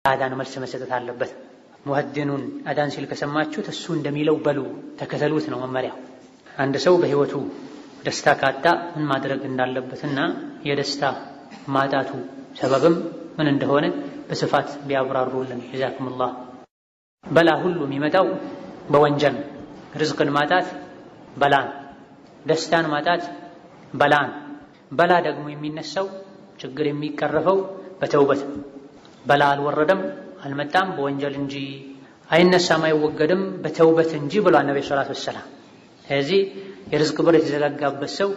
አዳን መልስ መሰጠት አለበት። ሙአዚኑን አዳን ሲል ከሰማችሁት እሱ እንደሚለው በሉ ተከተሉት ነው መመሪያው። አንድ ሰው በህይወቱ ደስታ ካጣ ምን ማድረግ እንዳለበትና የደስታ ማጣቱ ሰበብም ምን እንደሆነ በስፋት ቢያብራሩልን ጀዛኩሙላህ። በላ ሁሉ የሚመጣው በወንጀል ርዝቅን ማጣት በላን፣ ደስታን ማጣት በላን። በላ ደግሞ የሚነሳው ችግር የሚቀረፈው በተውበት። በላ አልወረደም አልመጣም በወንጀል እንጂ አይነሳም አይወገድም በተውበት እንጂ ብሏል ነብዩ ሰለላሁ ዐለይሂ ወሰለም። ስለዚህ የርዝቅ በር የተዘጋጋበት ሰው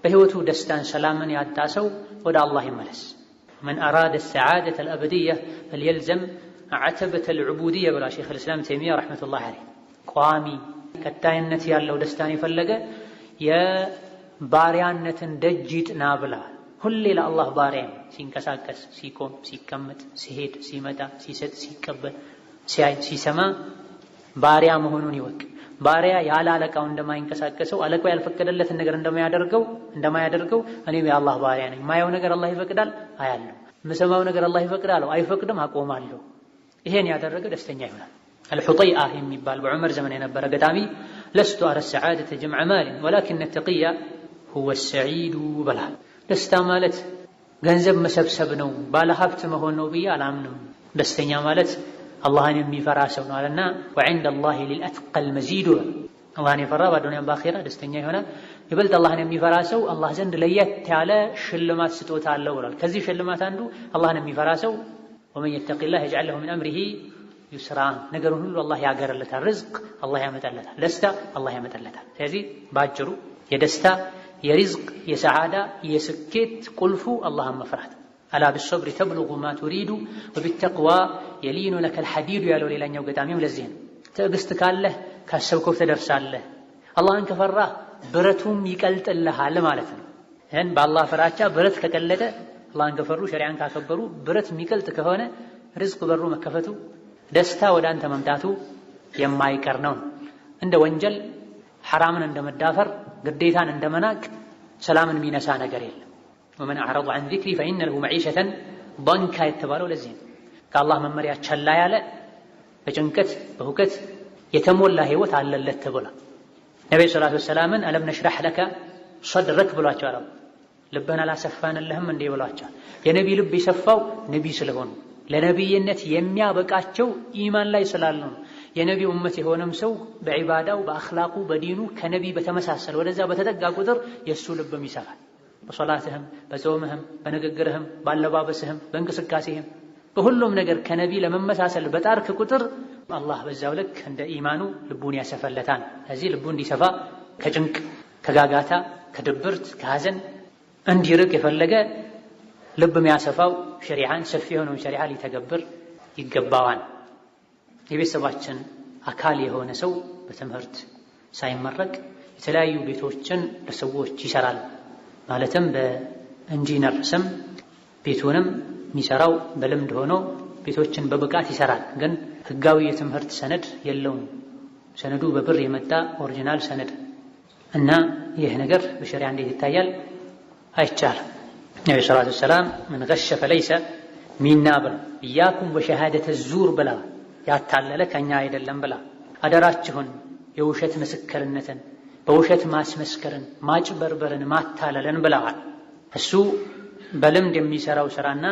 በህይወቱ ደስታን ሰላምን ያጣ ሰው ወደ አላህ ይመለስ። من أراد السعادة الأبدية فليلزم عتبة العبودية بلا شيخ الإسلام تيمية رحمة الله عليه ቋሚ ቀጣይነት ያለው ደስታን የፈለገ የባሪያነትን ደጅ ይጥና ብላ ሁሌ ለአላህ ባሪያ ሲንቀሳቀስ ሲቆም ሲቀመጥ ሲሄድ ሲመጣ ሲሰጥ ሲቀበል ሲያይ ሲሰማ ባሪያ መሆኑን ይወቅ። ባሪያ ያለ አለቃው እንደማይንቀሳቀሰው አለቃው ያልፈቀደለትን ነገር እንደማያደርገው እኔም የአላህ ባሪያ ነኝ። ማየው ነገር አላህ ይፈቅዳል አያለሁ፣ የምሰማው ነገር አላህ ይፈቅዳል አይፈቅድም አቆማለሁ። ይሄን ያደረገ ደስተኛ ይሆናል። አልሑጠይአ የሚባል በዑመር ዘመን የነበረ ገጣሚ ለስቱ አረ ሰዓደተ ጀምዐ ማሊን ወላኪነ ተቂያ ሁወ ሰዒዱ በላል። ደስታ ማለት ገንዘብ መሰብሰብ ነው ባለ ሀብት መሆን ነው ብዬ አላምንም። ደስተኛ ማለት አላህን የሚፈራ ሰው ነው አለና ወዐንደ አላሂ ሊልአትቀል መዚዱ። አላህን የፈራ በዱንያም በአኺራ ደስተኛ ይሆናል። ይበልጥ አላህን የሚፈራ ሰው አላህ ዘንድ ለየት ያለ ሽልማት ስጦታ አለው ብሏል። ከዚህ ሽልማት አንዱ አላህን የሚፈራ ሰው ወመን የተቂላህ የጅዐል ለሁ ሚን አምሪሂ ዩስራ፣ ነገሩን ሁሉ አላህ ያገርለታል። ርዝቅ አላህ ያመጣለታል፣ ደስታ አላህ ያመጣለታል። ስለዚህ ባጭሩ የደስታ የሪዝቅ የሰዓዳ የስኬት ቁልፉ አላህን መፍራት። አላ ቢሶብሪ ተብሉጉ ማ ቱሪዱ ወቢተቅዋ የሊኑ ለከል ሐዲዱ ያለው ሌላኛው ገጣሚም ለዚህ ነው። ትዕግስት ካለህ ካሰብከው ትደርሳለህ። አላህን ከፈራህ ብረቱም ይቀልጥልሃል ማለት ነው። ይህን በአላህ ፍራቻ ብረት ከቀለጠ አላህን ከፈሩ ሸሪዓን ካከበሩ ብረት የሚቀልጥ ከሆነ ርዝቅ በሩ መከፈቱ ደስታ ወደ አንተ መምጣቱ የማይቀር ነው። እንደ ወንጀል ሐራምን እንደመዳፈር ግዴታን እንደመናቅ ሰላምን የሚነሳ ነገር የለም። ወመን አዕረض ዐን ዚክሪ ፈኢነ ለሁ መዒሸተን ضንካ የተባለው ለዚህ ነው። ከአላህ መመሪያ ቸላ ያለ በጭንቀት በሁከት የተሞላ ህይወት አለለት ተብሏል። ነብዩ ሰለላሁ ዐለይሂ ወሰለም አለም ነሽረሕ ለከ ሰድረክ ብሏቸዋል። ልብህን አላሰፋንልህም እንዴ ብሏቸዋል። የነቢ ልብ የሰፋው ነቢ ስለሆኑ ለነቢይነት የሚያበቃቸው ኢማን ላይ ስላሉ ነው። የነቢ ኡመት የሆነም ሰው በዒባዳው በአኽላቁ በዲኑ ከነቢ በተመሳሰለ ወደዛ በተጠጋ ቁጥር የእሱ ልብም ይሰፋል። በሶላትህም በጾምህም በንግግርህም ባለባበስህም በእንቅስቃሴህም በሁሉም ነገር ከነቢ ለመመሳሰል በጣርክ ቁጥር አላህ በዛው ልክ እንደ ኢማኑ ልቡን ያሰፈለታል። እዚህ ልቡ እንዲሰፋ ከጭንቅ ከጋጋታ ከድብርት ከሐዘን እንዲርቅ የፈለገ ልብ የሚያሰፋው ሸሪዓን ሰፊ የሆነውን ሸሪዓ ሊተገብር ይገባዋል። የቤተሰባችን አካል የሆነ ሰው በትምህርት ሳይመረቅ የተለያዩ ቤቶችን ለሰዎች ይሰራል። ማለትም በኢንጂነር ስም ቤቱንም የሚሰራው በልምድ ሆኖ ቤቶችን በብቃት ይሰራል። ግን ህጋዊ የትምህርት ሰነድ የለውም። ሰነዱ በብር የመጣ ኦሪጂናል ሰነድ እና ይህ ነገር በሸሪዓ እንዴት ይታያል? አይቻልም። ነብዩ ሰለላሁ ዐለይሂ ወሰለም ምን ገሸ ፈለይሰ ሚና ብላ ኢያኩም ወሸሃደተ ዙር ብላ ያታለለ ከኛ አይደለም ብላ አደራችሁን የውሸት ምስክርነትን በውሸት ማስመስከርን ማጭበርበርን ማታለልን ብለዋል። እሱ በልምድ የሚሰራው ስራና